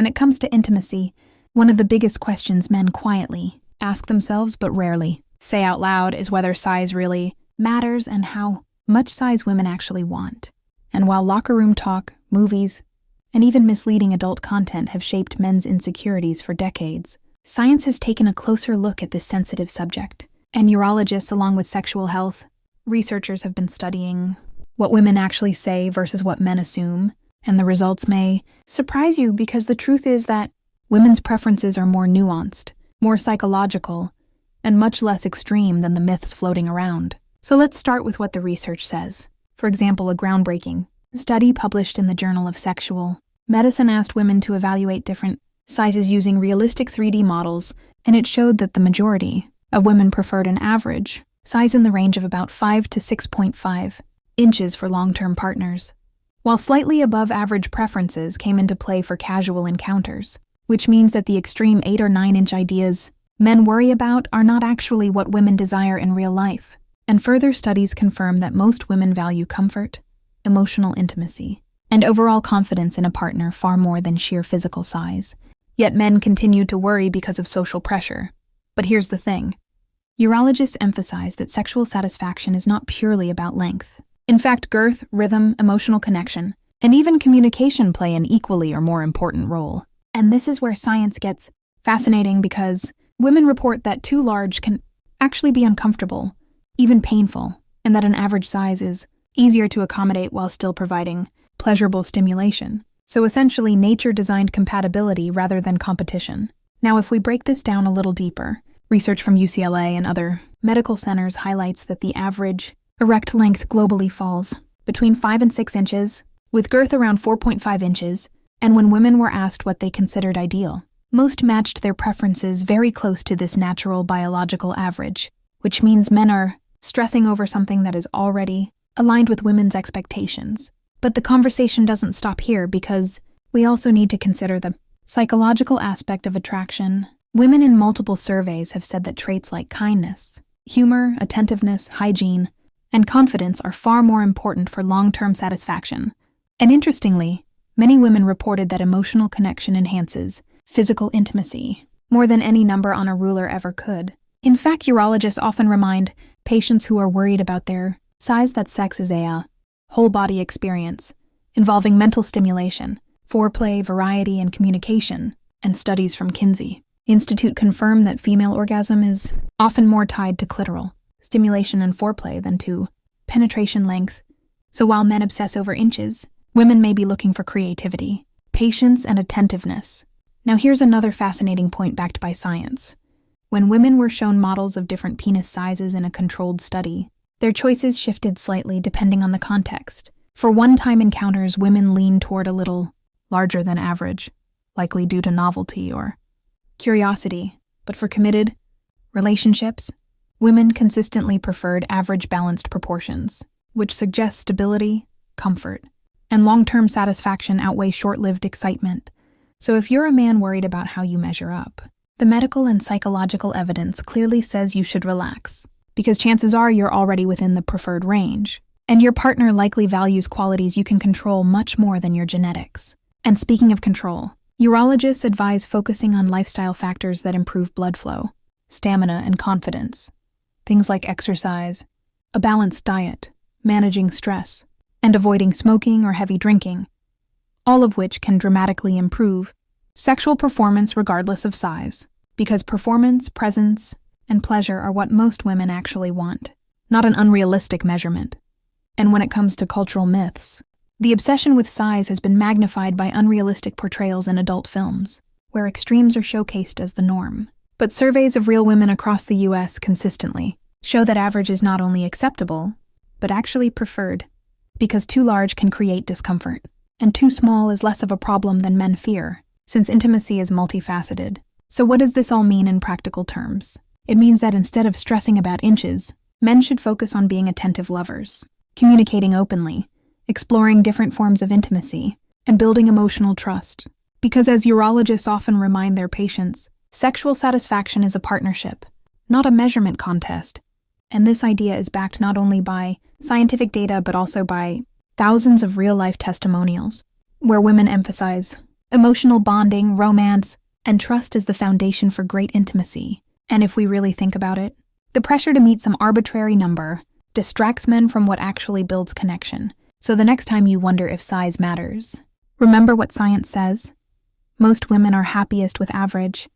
When it comes to intimacy, one of the biggest questions men quietly ask themselves but rarely say out loud is whether size really matters and how much size women actually want. And while locker room talk, movies, and even misleading adult content have shaped men's insecurities for decades, science has taken a closer look at this sensitive subject. And urologists, along with sexual health researchers, have been studying what women actually say versus what men assume, and the results may surprise you because the truth is that women's preferences are more nuanced, more psychological, and much less extreme than the myths floating around. So let's start with what the research says. For example, a groundbreaking study published in the Journal of Sexual Medicine asked women to evaluate different sizes using realistic 3D models, and it showed that the majority of women preferred an average size in the range of about 5 to 6.5 inches for long-term partners, while slightly above average preferences came into play for casual encounters, which means that the extreme 8 or 9-inch ideas men worry about are not actually what women desire in real life. And further studies confirm that most women value comfort, emotional intimacy, and overall confidence in a partner far more than sheer physical size. Yet men continue to worry because of social pressure. But here's the thing. Urologists emphasize that sexual satisfaction is not purely about length. In fact, girth, rhythm, emotional connection, and even communication play an equally or more important role. And this is where science gets fascinating because women report that too large can actually be uncomfortable, even painful, and that an average size is easier to accommodate while still providing pleasurable stimulation. So essentially, nature designed compatibility rather than competition. Now, if we break this down a little deeper, research from UCLA and other medical centers highlights that the average erect length globally falls between 5 and 6 inches, with girth around 4.5 inches, and when women were asked what they considered ideal, most matched their preferences very close to this natural biological average, which means men are stressing over something that is already aligned with women's expectations. But the conversation doesn't stop here because we also need to consider the psychological aspect of attraction. Women in multiple surveys have said that traits like kindness, humor, attentiveness, hygiene, and confidence are far more important for long-term satisfaction. And interestingly, many women reported that emotional connection enhances physical intimacy more than any number on a ruler ever could. In fact, urologists often remind patients who are worried about their size that sex is a whole-body experience involving mental stimulation, foreplay, variety, and communication, and studies from Kinsey Institute confirm that female orgasm is often more tied to clitoral stimulation and foreplay than to penetration length. So while men obsess over inches, women may be looking for creativity, patience, and attentiveness. Now here's another fascinating point backed by science. When women were shown models of different penis sizes in a controlled study, their choices shifted slightly depending on the context. For one-time encounters, women leaned toward a little larger than average, likely due to novelty or curiosity. But for committed relationships, women consistently preferred average balanced proportions, which suggests stability, comfort, and long-term satisfaction outweigh short-lived excitement. So if you're a man worried about how you measure up, the medical and psychological evidence clearly says you should relax, because chances are you're already within the preferred range, and your partner likely values qualities you can control much more than your genetics. And speaking of control, urologists advise focusing on lifestyle factors that improve blood flow, stamina, and confidence. Things like exercise, a balanced diet, managing stress, and avoiding smoking or heavy drinking, all of which can dramatically improve sexual performance regardless of size, because performance, presence, and pleasure are what most women actually want, not an unrealistic measurement. And when it comes to cultural myths, the obsession with size has been magnified by unrealistic portrayals in adult films, where extremes are showcased as the norm. But surveys of real women across the U.S. consistently show that average is not only acceptable, but actually preferred, because too large can create discomfort, and too small is less of a problem than men fear, since intimacy is multifaceted. So what does this all mean in practical terms? It means that instead of stressing about inches, men should focus on being attentive lovers, communicating openly, exploring different forms of intimacy, and building emotional trust. Because as urologists often remind their patients, sexual satisfaction is a partnership, not a measurement contest. And this idea is backed not only by scientific data but also by thousands of real-life testimonials, where women emphasize Emotional bonding, romance, and trust is the foundation for great intimacy. And if we really think about it, the pressure to meet some arbitrary number distracts men from what actually builds connection. So the next time you wonder if size matters, remember what science says. Most women are happiest with average,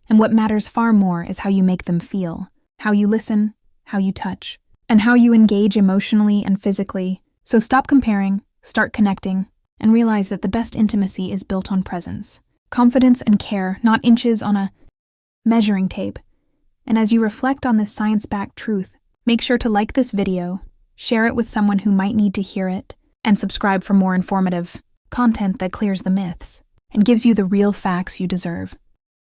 and what matters far more is how you make them feel, how you listen, how you touch, and how you engage emotionally and physically. So stop comparing, start connecting, and realize that the best intimacy is built on presence, confidence, and care, not inches on a measuring tape. And as you reflect on this science-backed truth, make sure to like this video, share it with someone who might need to hear it, and subscribe for more informative content that clears the myths and gives you the real facts you deserve.